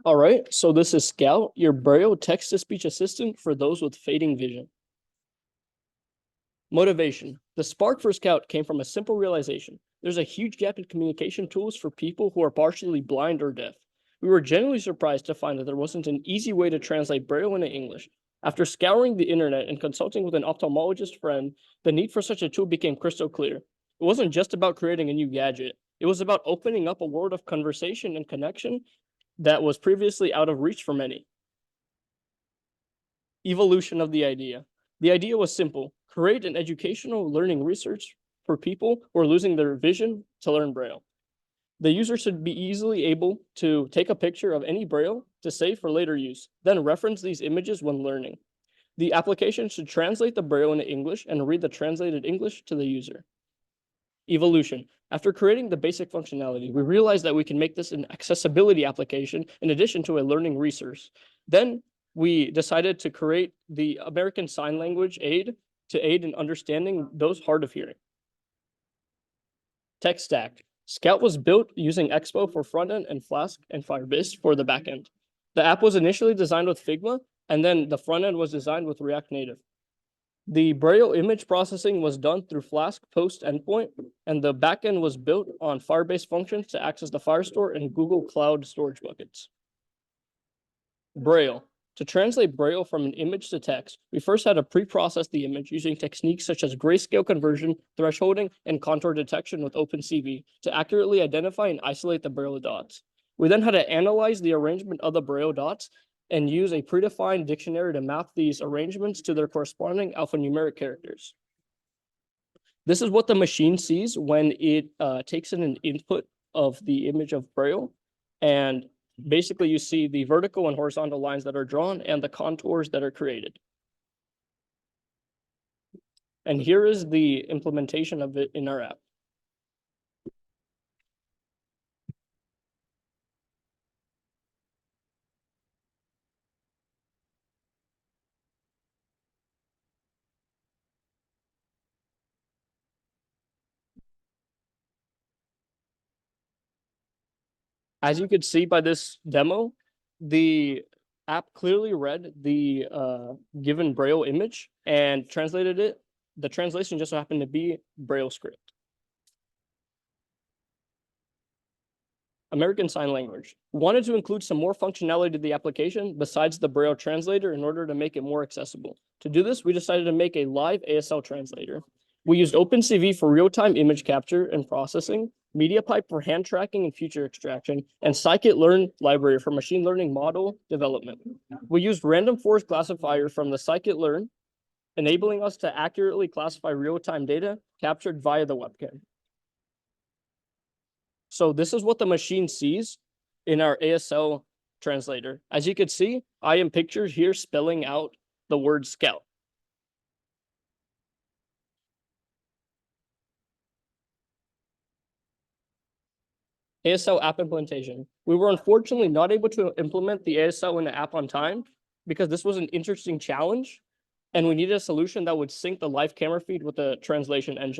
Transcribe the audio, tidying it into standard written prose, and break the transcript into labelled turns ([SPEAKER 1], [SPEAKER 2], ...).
[SPEAKER 1] All right, so this is Scout, your Braille text-to-speech assistant for those with fading vision. Motivation. The spark for Scout came from a simple realization. There's a huge gap in communication tools for people who are partially blind or deaf. We were genuinely surprised to find that there wasn't an easy way to translate Braille into English. After scouring the internet and consulting with an ophthalmologist friend, the need for such a tool became crystal clear. It wasn't just about creating a new gadget. It was about opening up a world of conversation and connection that was previously out of reach for many. Evolution of the idea. The idea was simple: create an educational learning research for people who are losing their vision to learn Braille. The user should be easily able to take a picture of any Braille to save for later use, then reference these images when learning. The application should translate the Braille into English and read the translated English to the user. Evolution. After creating the basic functionality, we realized that we can make this an accessibility application in addition to a learning resource. Then we decided to create the American Sign Language aid to aid in understanding those hard of hearing. Tech stack. Scout was built using Expo for front end and Flask and Firebase for the back end. The app was initially designed with Figma, and then the front end was designed with React Native. The Braille image processing was done through Flask Post endpoint, and the backend was built on Firebase functions to access the Firestore and Google Cloud storage buckets. Braille. To translate Braille from an image to text, we first had to pre-process the image using techniques such as grayscale conversion, thresholding, and contour detection with OpenCV to accurately identify and isolate the Braille dots. We then had to analyze the arrangement of the Braille dots and use a predefined dictionary to map these arrangements to their corresponding alphanumeric characters. This is what the machine sees when it takes in an input of the image of Braille. And basically you see the vertical and horizontal lines that are drawn and the contours that are created. And here is the implementation of it in our app. As you could see by this demo, the app clearly read the given Braille image and translated it. The translation just so happened to be Braille script. American Sign Language. We wanted to include some more functionality to the application besides the Braille translator in order to make it more accessible. To do this, we decided to make a live ASL translator. We used OpenCV for real-time image capture and processing, MediaPipe for hand tracking and feature extraction, and scikit-learn library for machine learning model development. We used random forest classifier from the scikit-learn, enabling us to accurately classify real-time data captured via the webcam. So this is what the machine sees in our ASL translator. As you can see, I am pictured here spelling out the word Scout. ASL app implementation. We were unfortunately not able to implement the ASL in the app on time because this was an interesting challenge and we needed a solution that would sync the live camera feed with the translation engine.